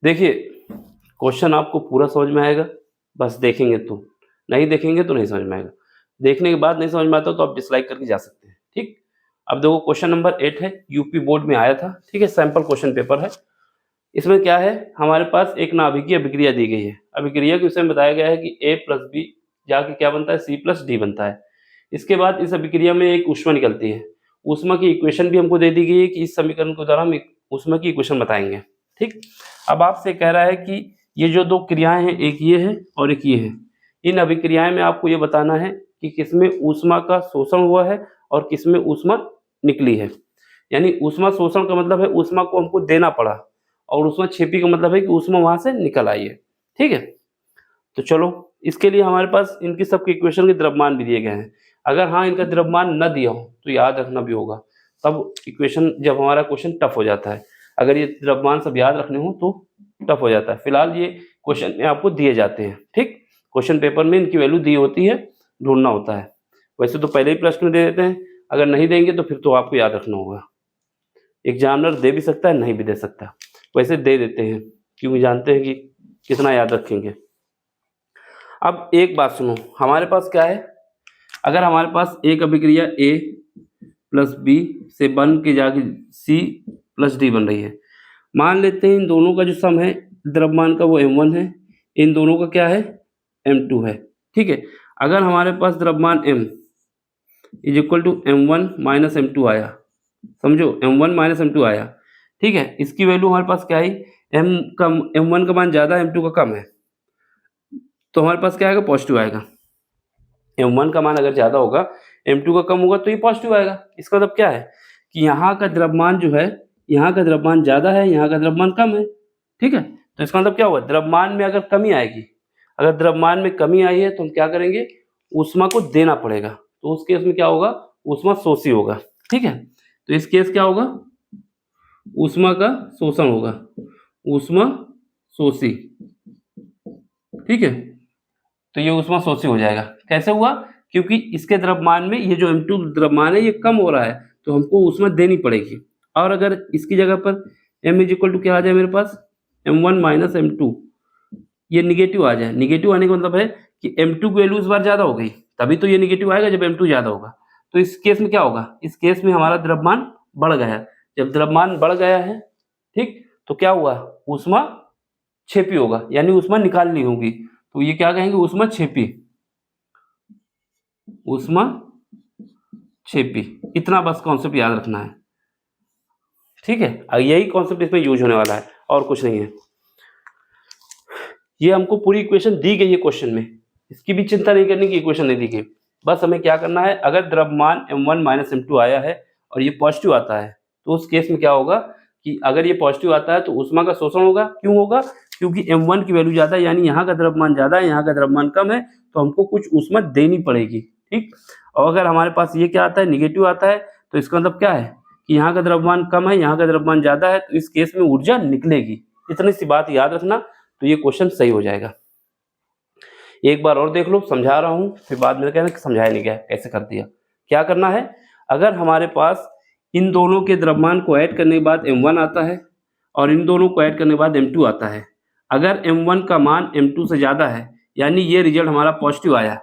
देखिए, क्वेश्चन आपको पूरा समझ में आएगा, बस देखेंगे तो, नहीं देखेंगे तो नहीं समझ में आएगा। देखने के बाद नहीं समझ में आता तो आप डिसलाइक करके जा सकते हैं, ठीक? अब देखो क्वेश्चन नंबर 8 है, यूपी बोर्ड में आया था, ठीक है? सैंपल क्वेश्चन पेपर है। इसमें क्या है, हमारे पास एक नाभिकीय अभिक्रिया दी गई है। अभिक्रिया के विषय में बताया गया है कि A प्लस बी जाके क्या बनता है, C प्लस डी बनता है। इसके बाद इस अभिक्रिया में एक ऊष्मा निकलती है। ऊष्मा की इक्वेशन भी हमको दे दी गई है कि इस समीकरण के द्वारा हम ऊष्मा की इक्वेशन बताएंगे, ठीक? अब आपसे कह रहा है कि ये जो दो क्रियाएं हैं, एक ये है और एक ये है। इन अभिक्रियाएं में आपको ये बताना है कि किसमें ऊष्मा का शोषण हुआ है और किसमें ऊष्मा निकली है। यानी ऊष्मा शोषण का मतलब है ऊष्मा को हमको देना पड़ा, और ऊष्मा छेपी का मतलब है कि ऊष्मा वहां से निकल आई है, ठीक है? तो चलो, इसके लिए हमारे पास इनकी सबके इक्वेशन के द्रव्यमान भी दिए गए हैं। अगर हाँ इनका द्रव्यमान न दिया हो तो याद रखना भी होगा, तब इक्वेशन जब हमारा क्वेश्चन टफ हो जाता है। अगर ये द्रव्यमान सब याद रखने हो तो टफ हो जाता है। फिलहाल ये क्वेश्चन में आपको दिए जाते हैं, ठीक? क्वेश्चन पेपर में इनकी वैल्यू दी होती है, ढूंढना होता है। वैसे तो पहले ही प्रश्न दे देते हैं, अगर नहीं देंगे तो फिर तो आपको याद रखना होगा। एग्जामिनर दे भी सकता है, नहीं भी दे सकता, वैसे दे देते हैं क्योंकि जानते हैं कि कितना याद रखेंगे। अब एक बात सुनो, हमारे पास क्या है, अगर हमारे पास एक अभिक्रिया A प्लस बी से बन के जाके C प्लस डी बन रही है। मान लेते हैं इन दोनों का जो सम है द्रव्यमान का वो m1 है, इन दोनों का क्या है, m2 है, ठीक है? अगर हमारे पास द्रव्यमान m is equal to m1 minus m2 आया, समझो m1 माइनस m2 आया, ठीक है? इसकी वैल्यू हमारे पास क्या आई, m1 का मान ज़्यादा है, m2 का कम है, तो हमारे पास क्या आएगा, पॉजिटिव आएगा। m1 का मान अगर ज़्यादा होगा, m2 का कम होगा तो ये पॉजिटिव आएगा। इसका मतलब क्या है कि यहाँ का द्रव्यमान जो है, यहाँ का द्रव्यमान ज़्यादा है, यहाँ का द्रव्यमान कम है, ठीक है? तो इसका मतलब क्या हुआ, द्रव्यमान में अगर कमी आएगी, अगर द्रव्यमान में कमी आई है तो हम क्या करेंगे, ऊष्मा को देना पड़ेगा। तो उस केस में क्या होगा, ऊष्मा शोषी होगा, ठीक है? तो इस केस क्या होगा, ऊष्मा का शोषण होगा, ऊष्मा शोषी, ठीक है? तो ये ऊष्मा शोषी हो जाएगा। कैसे हुआ, क्योंकि इसके द्रव्यमान में ये जो m2 द्रव्यमान है ये कम हो रहा है, तो हमको ऊष्मा देनी पड़ेगी। और अगर इसकी जगह पर m इज इक्वल टू क्या आ जाए मेरे पास, m1 माइनस m2, ये निगेटिव आ जाए। निगेटिव आने का मतलब है कि m2 की वैल्यू इस बार ज़्यादा हो गई, तभी तो ये निगेटिव आएगा जब m2 ज़्यादा होगा। तो इस केस में क्या होगा, इस केस में हमारा द्रव्यमान बढ़ गया। जब द्रव्यमान बढ़ गया है, ठीक, तो क्या हुआ, ऊष्मा छेपी होगा, यानी ऊष्मा निकालनी होगी। तो ये क्या कहेंगे, ऊष्मा छेपी, ऊष्मा छेपी। इतना बस कॉन्सेप्ट याद रखना है, ठीक है? यही कॉन्सेप्ट इसमें यूज होने वाला है और कुछ नहीं है। ये हमको पूरी इक्वेशन दी गई है क्वेश्चन में, इसकी भी चिंता नहीं करनी कि इक्वेशन नहीं दी गई। बस हमें क्या करना है, अगर द्रव्यमान m1 माइनस m2 आया है और ये पॉजिटिव आता है, तो उस केस में क्या होगा कि अगर ये पॉजिटिव आता है तो ऊष्मा का शोषण होगा। क्यों होगा, क्योंकि m1 की वैल्यू ज़्यादा है, यानी यहाँ का द्रव्यमान ज़्यादा है, यहाँ का द्रव्यमान कम है, तो हमको कुछ ऊष्मा देनी पड़ेगी, ठीक? और अगर हमारे पास ये क्या आता है, निगेटिव आता है, तो इसका मतलब क्या है कि यहाँ का द्रव्यमान कम है, यहाँ का द्रव्यमान ज़्यादा है, तो इस केस में ऊर्जा निकलेगी। इतनी सी बात याद रखना, तो ये क्वेश्चन सही हो जाएगा। एक बार और देख लो, समझा रहा हूँ, फिर बाद में कहना कि समझाया नहीं गया, कैसे कर दिया। क्या करना है, अगर हमारे पास इन दोनों के द्रव्यमान को ऐड करने के बाद m1 आता है और इन दोनों को ऐड करने के बाद m2 आता है, अगर m1 का मान m2 से ज़्यादा है, यानी ये रिजल्ट हमारा पॉजिटिव आया,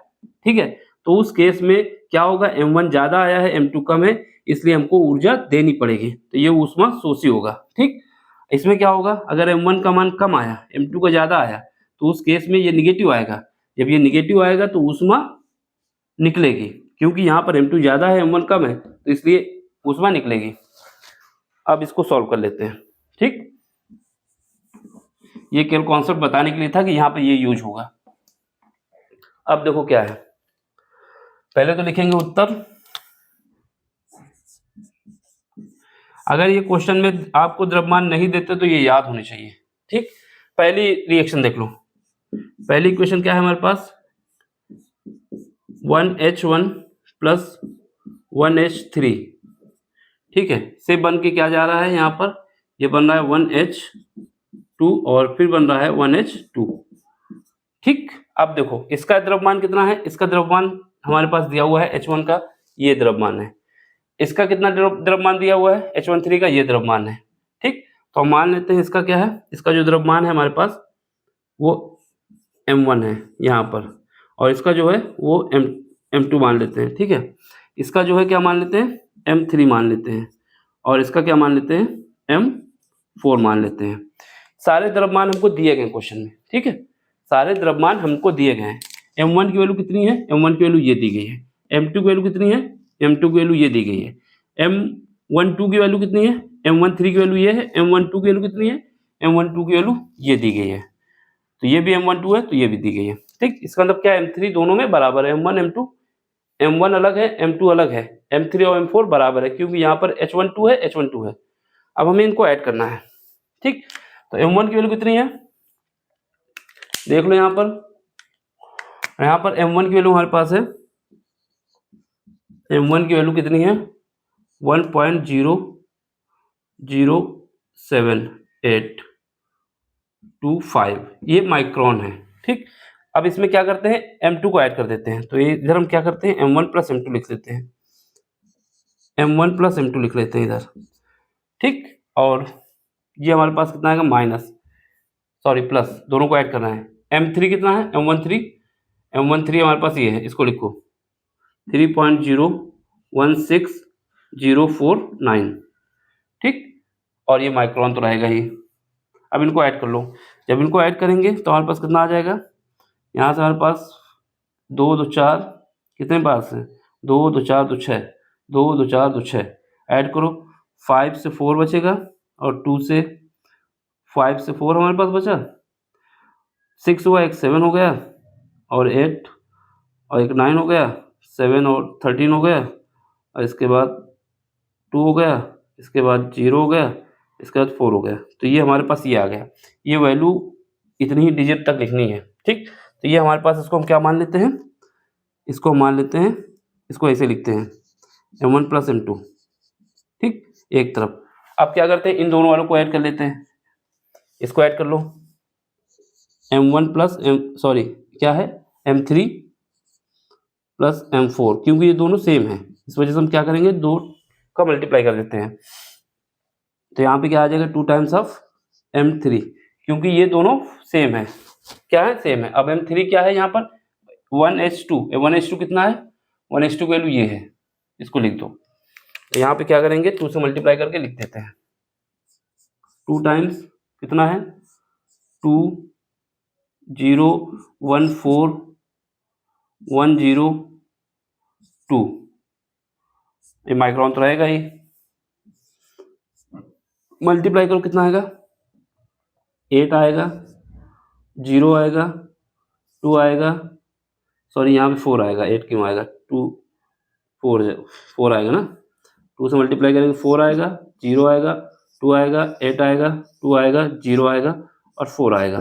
ठीक है? तो उस केस में क्या होगा, m1 ज़्यादा आया है, m2 कम है, इसलिए हमको ऊर्जा देनी पड़ेगी, तो ये ऊष्मा शोषी होगा, ठीक? इसमें क्या होगा, अगर m1 का मान कम आया, m2 का ज़्यादा आया, तो उस केस में ये निगेटिव आएगा। जब ये निगेटिव आएगा तो ऊष्मा निकलेगी, क्योंकि यहाँ पर m2 ज़्यादा है, m1 कम है, तो इसलिए ऊष्मा निकलेगी। अब इसको सॉल्व कर लेते हैं, ठीक? ये केवल कॉन्सेप्ट बताने के लिए था कि यहाँ पे ये यूज होगा। अब देखो क्या है, पहले तो लिखेंगे उत्तर। अगर ये क्वेश्चन में आपको द्रव्यमान नहीं देते तो ये याद होने चाहिए, ठीक? पहली रिएक्शन देख लो, पहली इक्वेशन क्या है हमारे पास, 1H1 प्लस 1H3, ठीक है? से बन के क्या जा रहा है, यहाँ पर ये बन रहा है 1H2 और फिर बन रहा है 1H2, ठीक? अब देखो इसका द्रव्यमान कितना है, इसका द्रव्यमान हमारे पास दिया हुआ है H1 का, ये द्रव्यमान है। इसका कितना द्रव्यमान दिया हुआ है, H13 का, ये द्रव्यमान है, ठीक? तो हम मान लेते हैं इसका क्या है, इसका जो द्रव्यमान है हमारे पास वो m1 है यहाँ पर, और इसका जो है वो m2 मान लेते हैं, ठीक है। इसका जो है क्या मान लेते हैं, m3 मान लेते हैं, और इसका क्या मान लेते हैं, m4 मान लेते हैं। सारे द्रव्यमान हमको दिए गए क्वेश्चन में, ठीक है, सारे द्रव्यमान हमको दिए गए हैं। m1 की वैल्यू कितनी है, m1 की वैल्यू ये दी गई है। m2 की वैल्यू कितनी है, m2 की वैल्यू ये दी गई है। m12 की वैल्यू कितनी है, m13 की वैल्यू ये है। m12 की वैल्यू कितनी है, m12 की वैल्यू ये दी गई है। तो ये भी m12 है, तो ये भी दी गई है, ठीक। इसका मतलब क्या है, m3 दोनों में बराबर है, m1 m2, m1 अलग है, m2 अलग है, m3 और m4 बराबर है, क्योंकि यहाँ पर h12 है, h12 है। अब हमें इनको ऐड करना है, ठीक। तो m1 की वैल्यू कितनी है, देख लो यहाँ पर m1 की वैल्यू हमारे पास है, m1 की वैल्यू कितनी है, 1.00785, ये माइक्रोन है, ठीक। अब इसमें क्या करते हैं, m2 को ऐड कर देते हैं। तो ये इधर हम क्या करते हैं, m1 प्लस m2 लिख लेते हैं, m1 प्लस m2 लिख लेते हैं इधर, ठीक। और ये हमारे पास कितना आएगा, माइनस, सॉरी प्लस, दोनों को ऐड करना है। m3 कितना है, m13 हमारे पास ये है, इसको लिखो 3.016049, ठीक। और ये माइक्रोन तो रहेगा ही। अब इनको ऐड कर लो, जब इनको ऐड करेंगे तो हमारे पास कितना आ जाएगा, यहाँ से हमारे पास 2 2 4, कितने पास है, 2 2 4 2 6, 2 2 4 2 6, ऐड करो, 5 से 4 बचेगा, और 2 से 5 से 4 हमारे पास बचा, 6 हुआ, एक 7 हो गया, और 8 और एक 9 हो गया, 7 और 13 हो गया, और इसके बाद 2 हो गया, इसके बाद 0 हो गया, इसके बाद 4 हो गया। तो ये हमारे पास ये आ गया, ये वैल्यू इतनी ही डिजिट तक लिखनी है, ठीक। तो ये हमारे पास, इसको हम क्या मान लेते हैं, इसको हम मान लेते हैं, इसको ऐसे लिखते हैं m1 प्लस m2, ठीक, एक तरफ। अब क्या करते हैं, इन दोनों वालों को ऐड कर लेते हैं, इसको ऐड कर लो, m1 प्लस सॉरी क्या है, m3 प्लस m4, क्योंकि ये दोनों सेम है, इस वजह से हम क्या करेंगे, 2 का मल्टीप्लाई कर देते हैं। तो यहाँ पे क्या आ जाएगा, 2 टाइम्स ऑफ m3, क्योंकि ये दोनों सेम है, क्या है, सेम है। अब m3 क्या है यहाँ पर, 1h2, 1h2 कितना है, 1h2 की वैल्यू ये है, इसको लिख दो। तो यहाँ पे क्या करेंगे, 2 से मल्टीप्लाई करके लिख देते हैं, 2 टाइम्स कितना है, 2 0 1 4 1 0 2, ये माइक्रोन तो रहेगा ही। मल्टीप्लाई करो, कितना आएगा, 8 आएगा, 0 आएगा, 2 आएगा, सॉरी यहाँ पे 4 आएगा, 8 क्यों आएगा, 2 4 आएगा ना, 2 से मल्टीप्लाई करेंगे 4 आएगा, 0 आएगा, 2 आएगा, 8 आएगा, 2 आएगा, 0 आएगा, और 4 आएगा।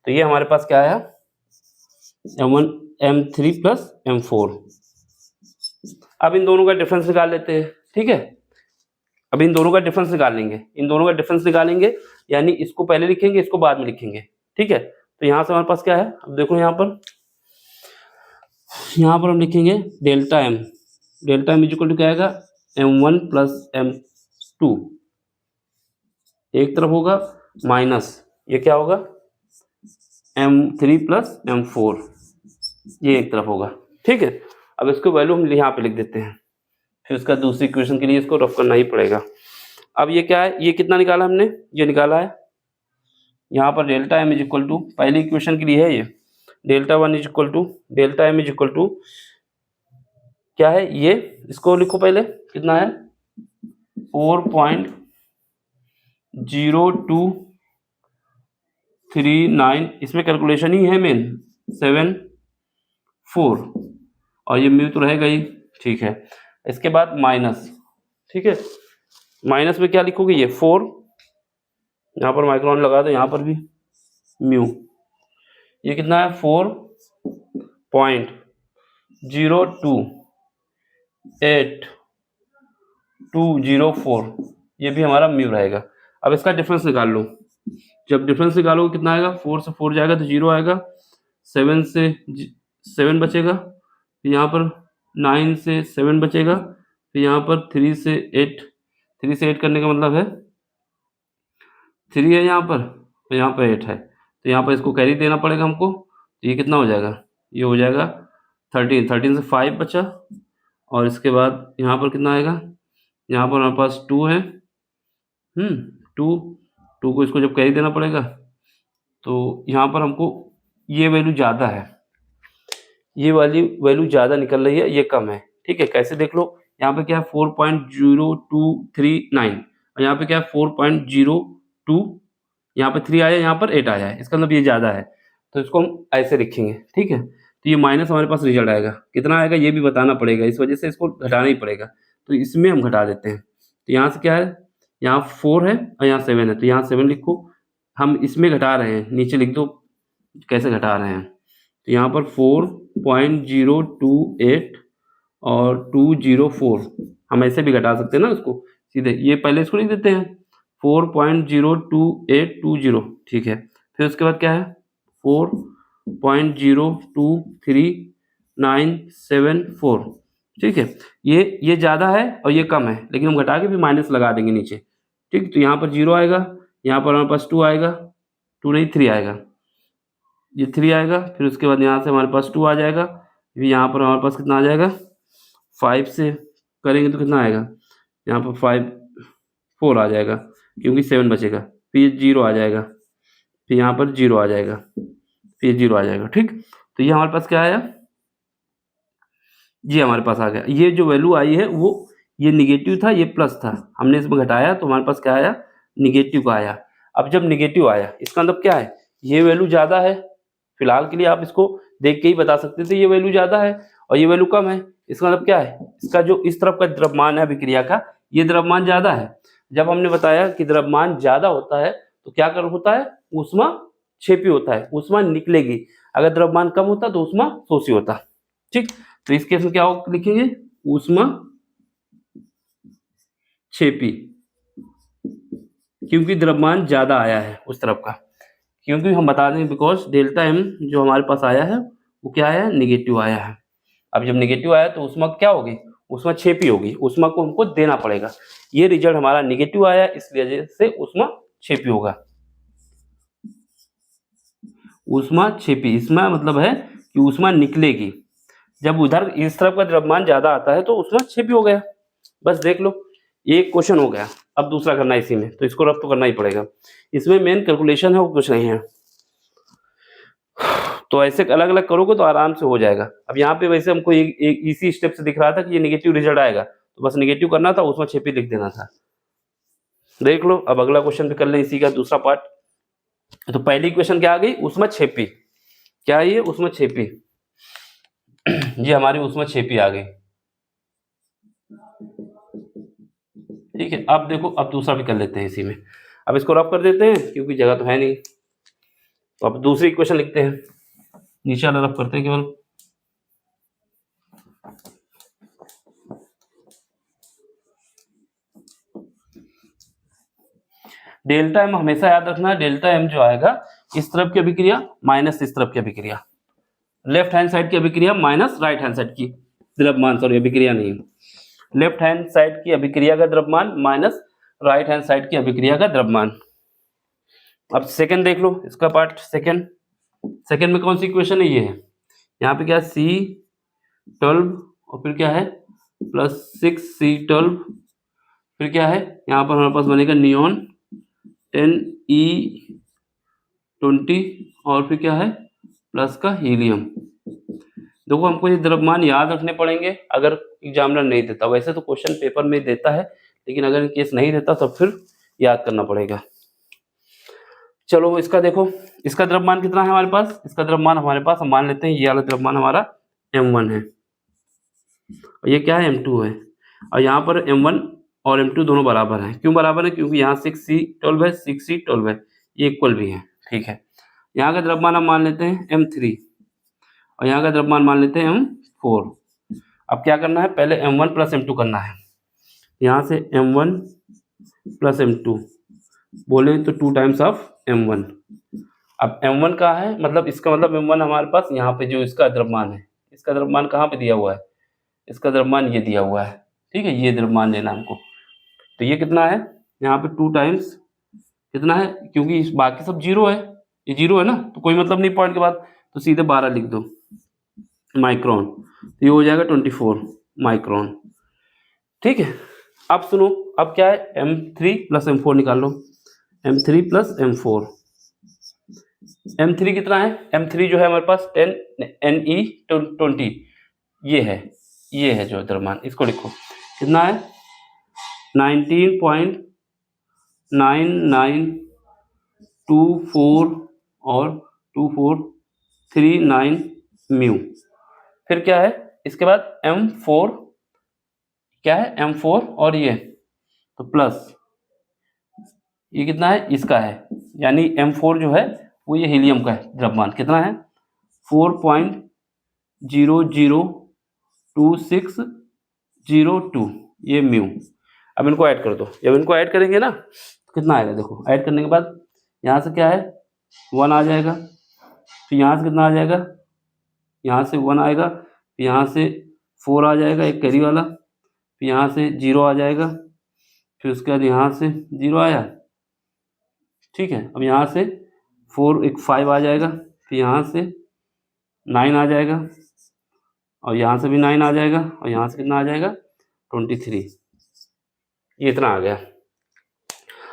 तो ये हमारे पास क्या आया, m1 m3 प्लस m4। अब इन दोनों का डिफरेंस निकाल लेते हैं, ठीक है। अब इन दोनों का डिफरेंस निकाल लेंगे, इन दोनों का डिफरेंस निकालेंगे, यानी इसको पहले लिखेंगे, इसको बाद में लिखेंगे, ठीक है। तो यहाँ से हमारे पास क्या है, अब देखो यहाँ पर हम लिखेंगे delta m is equal to क्या आएगा, m1 प्लस m2, एक तरफ होगा, माइनस ये क्या होगा, m3 प्लस m4, ये एक तरफ होगा, ठीक है। अब इसको वैल्यू हम यहाँ पे लिख देते हैं, फिर उसका दूसरी इक्वेशन के लिए इसको रफ करना ही पड़ेगा। अब ये क्या है, ये कितना निकाला हमने, ये निकाला है यहाँ पर delta m is equal to, पहली इक्वेशन के लिए है ये, delta 1 is equal to delta m is equal to क्या है, ये इसको लिखो पहले, कितना है 4.0239, इसमें कैलकुलेशन ही है मेन 74, और ये म्यू तो रहेगा ही, ठीक है। इसके बाद माइनस, ठीक है, माइनस में क्या लिखोगे, ये 4, यहाँ पर माइक्रोन लगा दो, यहाँ पर भी म्यू, ये कितना है 4.02824, ये भी हमारा म्यू रहेगा। अब इसका डिफरेंस निकाल लो, जब डिफरेंस निकालोगे कितना आएगा, 4 से 4 जाएगा तो 0 आएगा, 7 से 7 बचेगा, फिर यहाँ पर 9 से 7 बचेगा, फिर यहाँ पर 3 से 8 करने का मतलब है 3 है यहाँ पर और यहाँ पर 8 है, तो यहाँ पर इसको कैरी देना पड़ेगा हमको। तो ये कितना हो जाएगा, ये हो जाएगा 13 से 5 बचा, और इसके बाद यहाँ पर कितना आएगा, यहाँ पर हमारे पास 2 है, 2 को इसको जब कैरी देना पड़ेगा तो यहाँ पर हमको ये वैल्यू ज़्यादा है, ये वाली वैल्यू ज़्यादा निकल रही है, ये कम है। ठीक है, कैसे देख लो, यहाँ पे क्या है 4.0239 और यहाँ पे क्या है 4.02, यहाँ पे 3 आया, यहाँ पर 8 आया है, इसका मतलब ये ज़्यादा है, तो इसको हम ऐसे लिखेंगे। ठीक है, तो ये माइनस हमारे पास रिजल्ट आएगा, कितना आएगा ये भी बताना पड़ेगा, इस वजह से इसको घटाना ही पड़ेगा, तो इसमें हम घटा देते हैं। तो यहाँ से क्या है, यहाँ 4 है और यहाँ 7 है, तो यहाँ 7 लिखो, हम इसमें घटा रहे हैं, नीचे लिख दो कैसे घटा रहे हैं। तो यहाँ पर 4.028 और 204, हम ऐसे भी घटा सकते हैं ना उसको सीधे, ये पहले इसको लिख देते हैं 4.02820। ठीक है, फिर उसके बाद क्या है 4.023974। ठीक है, ये ज़्यादा है और ये कम है, लेकिन हम घटा के भी माइनस लगा देंगे नीचे। ठीक, तो यहाँ पर 0 आएगा, यहाँ पर हमारे पास 2 आएगा, 2 नहीं 3 आएगा, ये 3 आएगा, फिर उसके बाद यहाँ से हमारे पास 2 आ जाएगा, फिर यहाँ पर हमारे पास कितना आ जाएगा, 5 से करेंगे तो कितना आएगा, यहाँ पर 4 आ जाएगा क्योंकि 7 बचेगा, फिर 0 आ जाएगा, फिर यहाँ पर 0 आ जाएगा, फिर 0 आ जाएगा। ठीक, तो ये हमारे पास क्या आया, ये हमारे पास आ गया, ये जो वैल्यू आई है वो ये निगेटिव था, ये प्लस था, हमने इसमें घटाया तो हमारे पास क्या आया, निगेटिव का आया। अब जब निगेटिव आया इसका मतलब क्या है, ये वैल्यू ज़्यादा है, फिलहाल के लिए आप इसको देख के ही बता सकते थे ये वैल्यू ज़्यादा है और ये वैल्यू कम है, इसका मतलब क्या है, इसका जो इस तरफ का द्रव्यमान है अभिक्रिया का, ये द्रव्यमान ज़्यादा है। जब हमने बताया कि द्रव्यमान ज़्यादा होता है तो क्या कर होता है, ऊष्माक्षेपी होता है, ऊष्मा निकलेगी, अगर द्रव्यमान कम होता तो ऊष्माशोषी होता। ठीक, तो इस केस में क्या लिखेंगे, ऊष्माक्षेपी, क्योंकि द्रव्यमान ज्यादा आया है उस तरफ का, क्योंकि हम बता दें बिकॉज डेल्टा एम जो हमारे पास आया है वो क्या आया है, निगेटिव आया है। अब जब निगेटिव आया तो ऊष्मा क्या होगी, ऊष्माक्षेपी होगी, ऊष्मा को हमको देना पड़ेगा, ये रिजल्ट हमारा निगेटिव आया, इसलिए वजह से ऊष्माक्षेपी होगा। ऊष्माक्षेपी, इसमें मतलब है कि ऊष्मा निकलेगी, जब उधर इस तरफ का द्रव्यमान ज्यादा आता है तो ऊष्माक्षेपी हो गया। बस देख लो, एक क्वेश्चन हो गया, अब दूसरा करना है इसी में, तो इसको रफ तो करना ही पड़ेगा, इसमें मेन कैलकुलेशन है वो कुछ नहीं है, तो ऐसे अलग अलग करोगे तो आराम से हो जाएगा। अब यहाँ पे वैसे हमको एक इसी स्टेप से दिख रहा था कि ये नेगेटिव रिजल्ट आएगा, तो बस नेगेटिव करना था, ऊष्माक्षेपी लिख देना था। देख लो, अब अगला क्वेश्चन भी कर लें इसी का दूसरा पार्ट। तो पहली क्वेश्चन क्या आ गई, ऊष्माक्षेपी, क्या है ये, ऊष्माक्षेपी, ये हमारी ऊष्माक्षेपी आ गई। ठीक है, अब देखो, अब दूसरा भी कर लेते हैं इसी में, अब इसको रफ कर देते हैं क्योंकि जगह तो है नहीं, तो अब दूसरी क्वेश्चन लिखते हैं, नीचे वाला रफ करते हैं केवल। डेल्टा एम हमेशा याद रखना है, डेल्टा एम जो आएगा इस तरफ की अभिक्रिया माइनस इस तरफ की अभिक्रिया, लेफ्ट हैंड साइड की अभिक्रिया माइनस राइट हैंड साइड की द्रव्यमान, सॉरी अभिक्रिया नहीं, लेफ्ट हैंड साइड की अभिक्रिया का द्रव्यमान माइनस राइट हैंड साइड की अभिक्रिया का द्रव्यमान। अब सेकंड देख लो इसका पार्ट, सेकंड में कौन सी इक्वेशन है, ये है, यहाँ पे क्या C12 और फिर क्या है +6C12, फिर क्या है यहाँ पर हमारे पास बनेगा नियॉन 10E20 और फिर क्या है प्लस का हीलियम। देखो हमको ये द्रव्यमान याद रखने पड़ेंगे अगर एग्जामिनर नहीं देता, वैसे तो क्वेश्चन पेपर में देता है, लेकिन अगर इन केस नहीं देता तो फिर याद करना पड़ेगा। चलो इसका देखो, इसका द्रव्यमान कितना है हमारे पास, इसका द्रव्यमान हमारे पास हम मान लेते हैं ये वाला द्रव्यमान हमारा m1 है और ये क्या है m2 है, और यहाँ पर m1 और m2 दोनों बराबर हैं। क्यों बराबर है, क्योंकि यहाँ 6C12 है, 6C12 है, ये इक्वल भी है। ठीक है, यहाँ का द्रव्यमान हम मान लेते हैं m3 और यहाँ का द्रव्यमान मान लेते हैं m4। अब क्या करना है, पहले m1 प्लस m2 करना है, यहाँ से m1 प्लस m2 बोले तो 2 टाइम्स ऑफ m1। अब m1 कहाँ है, मतलब इसका मतलब m1 हमारे पास यहाँ पे जो इसका द्रव्यमान है, इसका द्रव्यमान कहाँ पे दिया हुआ है, इसका द्रव्यमान ये दिया हुआ है। ठीक है, ये द्रव्यमान लेना हमको, तो ये कितना है यहाँ पे 2 टाइम्स कितना है, क्योंकि बाकी सब जीरो है, ये जीरो है ना, तो कोई मतलब नहीं पॉइंट के बाद, तो सीधे 12 लिख दो माइक्रोन, तो ये हो जाएगा 24 माइक्रोन। ठीक है, अब सुनो, अब क्या है, M3 प्लस M4 निकाल लो, M3 प्लस M4। M3 कितना है, M3 जो है हमारे पास 10 Ne20, ये है जो द्रव्यमान, इसको लिखो कितना है 19.9924 और 2439 म्यू। फिर क्या है इसके बाद M4, क्या है M4 और ये तो प्लस ये कितना है इसका है, यानी M4 जो है वो ये हीलियम का है द्रव्यमान, कितना है 4.002602, ये म्यू। अब इनको ऐड कर दो, जब इनको ऐड करेंगे ना तो कितना आएगा, देखो ऐड करने के बाद यहाँ से क्या है 1 आ जाएगा, फिर यहाँ से कितना आ जाएगा, यहाँ से 1 आएगा, फिर यहाँ से 4 आ जाएगा एक कैरी वाला, फिर यहाँ से 0 आ जाएगा, फिर उसके बाद यहाँ से 0 आया। ठीक है, अब यहाँ से 4 एक 5 आ जाएगा, फिर यहाँ से 9 आ जाएगा, और यहाँ से भी 9 आ जाएगा, और यहाँ से कितना आ जाएगा 23, ये इतना आ गया।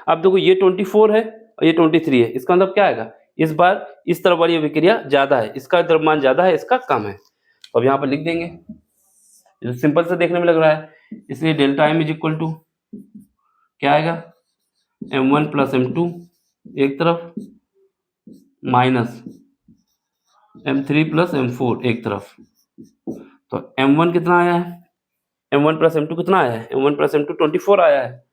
अब देखो ये 24 है और ये 23 है, इसका मतलब क्या आएगा, इस बार इस तरफ वाली अभिक्रिया ज़्यादा है, इसका द्रव्यमान ज़्यादा है, इसका कम है, तो अब यहाँ पर लिख देंगे, तो सिंपल से देखने में लग रहा है, इसलिए delta M is equal to क्या आएगा M1 प्लस M2 एक तरफ माइनस M3 प्लस M4 एक तरफ, तो M1 कितना आया है, M1 प्लस M2 कितना आया है, M1 प्लस M2 24 आया है,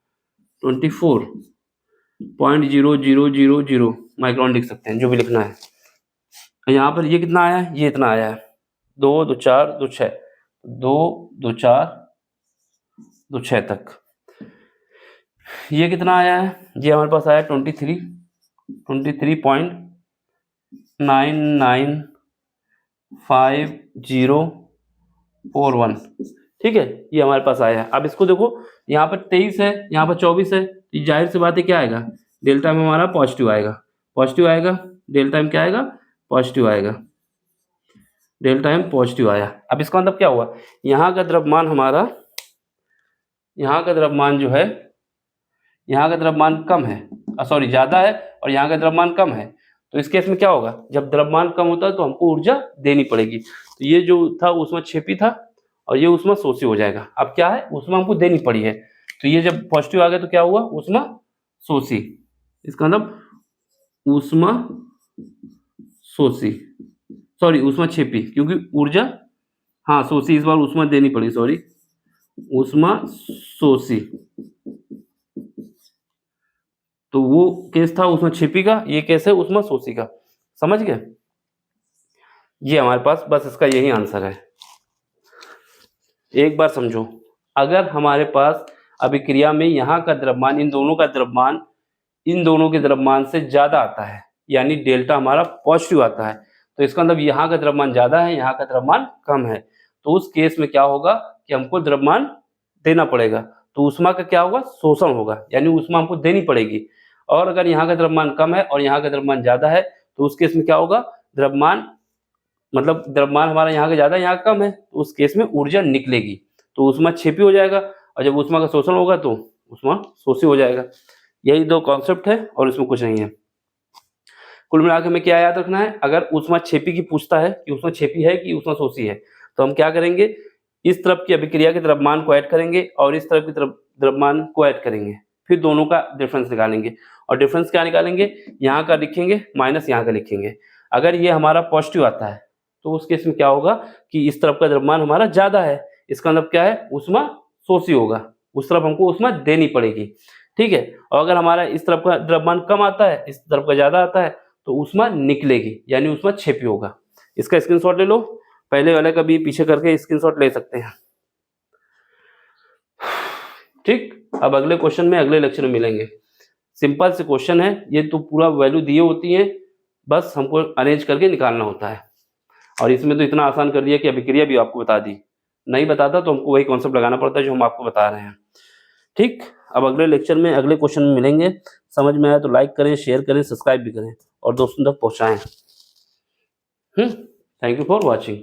24.0000 माइक्रोन लिख सकते हैं, जो भी लिखना है। यहाँ पर ये कितना आया है, ये इतना आया है 2 2 4 2 6 2 2 4 2 6 तक। ये कितना आया है, ये हमारे पास आया 23.995041। ठीक है, ये हमारे पास आया है। अब इसको देखो, यहाँ पर 23 है, यहाँ पर 24 है, तो जाहिर सी बात है क्या आएगा, डेल्टा में हमारा पॉजिटिव आएगा, पॉजिटिव आएगा, डेल्टा में क्या आएगा पॉजिटिव आएगा, डेल्टा में पॉजिटिव आया। अब इसका मतलब क्या हुआ, यहाँ का द्रव्यमान हमारा, यहाँ का द्रव्यमान जो है, यहाँ का द्रव्यमान कम है, सॉरी ज़्यादा है, और यहाँ का द्रव्यमान कम है, तो इस केस में क्या होगा, जब द्रव्यमान कम होता है तो हमको ऊर्जा देनी पड़ेगी, तो ये जो था ऊष्मा क्षेपी था और ये ऊष्मा शोषी हो जाएगा। अब क्या है, ऊष्मा हमको देनी पड़ी है, तो ये जब पॉजिटिव आ गया तो क्या हुआ ऊष्मा शोषी, इसका मतलब ऊष्मा शोषी, सॉरी ऊष्मा क्षेपी, क्योंकि ऊर्जा, हाँ शोषी, इस बार ऊष्मा देनी पड़ी, सॉरी ऊष्मा शोषी, तो वो केस था ऊष्मा क्षेपी का, ये केस है ऊष्मा शोषी का, समझ गए। ये हमारे पास बस इसका यही आंसर है। एक बार समझो, अगर हमारे पास अभिक्रिया में यहाँ का द्रव्यमान, इन दोनों का द्रव्यमान इन दोनों के द्रव्यमान से ज़्यादा आता है, यानी डेल्टा हमारा पॉजिटिव आता है, तो इसका मतलब यहाँ का द्रव्यमान ज़्यादा है, यहाँ का द्रव्यमान कम है, तो उस केस में क्या होगा कि हमको द्रव्यमान देना पड़ेगा, तो ऊष्मा का क्या होगा शोषण होगा, यानी ऊष्मा हमको देनी पड़ेगी। और अगर यहाँ का द्रव्यमान कम है और यहाँ का द्रव्यमान ज़्यादा है, तो उस केस में क्या होगा, द्रव्यमान मतलब द्रव्यमान हमारा यहाँ का ज़्यादा है, यहाँ का कम है, तो उस केस में ऊर्जा निकलेगी, तो ऊष्मा क्षेपी हो जाएगा, और जब ऊष्मा का शोषण होगा तो ऊष्मा शोषी हो जाएगा। यही दो कॉन्सेप्ट है और इसमें कुछ नहीं है। कुल मिलाकर हमें क्या याद रखना है, अगर ऊष्मा क्षेपी की पूछता है कि ऊष्मा क्षेपी है कि ऊष्मा शोषी है, तो हम क्या करेंगे, इस तरफ की अभिक्रिया के द्रव्यमान को ऐड करेंगे और इस तरफ की द्रव्यमान को ऐड करेंगे, फिर दोनों का डिफरेंस निकालेंगे, और डिफरेंस क्या निकालेंगे, यहाँ का लिखेंगे माइनस यहाँ का लिखेंगे। अगर ये हमारा पॉजिटिव आता है तो उस केस में क्या होगा कि इस तरफ का द्रव्यमान हमारा ज़्यादा है, इसका मतलब क्या है ऊष्मा शोषी होगा, उस तरफ हमको ऊष्मा देनी पड़ेगी। ठीक है, और अगर हमारा इस तरफ का द्रव्यमान कम आता है, इस तरफ का ज़्यादा आता है, तो ऊष्मा निकलेगी, यानी ऊष्मा क्षेपी होगा। इसका स्क्रीनशॉट ले लो, पहले वाले का भी पीछे करके स्क्रीनशॉट ले सकते हैं। ठीक, अब अगले क्वेश्चन में अगले लेक्चर में मिलेंगे। सिंपल से क्वेश्चन है, ये तो पूरा वैल्यू दिए होती है, बस हमको अरेंज करके निकालना होता है, और इसमें तो इतना आसान कर दिया कि अभिक्रिया भी आपको बता दी, नहीं बताता तो हमको वही कॉन्सेप्ट लगाना पड़ता है जो हम आपको बता रहे हैं। ठीक, अब अगले लेक्चर में अगले क्वेश्चन में मिलेंगे। समझ में आया तो लाइक करें, शेयर करें, सब्सक्राइब भी करें और दोस्तों तक पहुँचाएँ। Thank you for watching.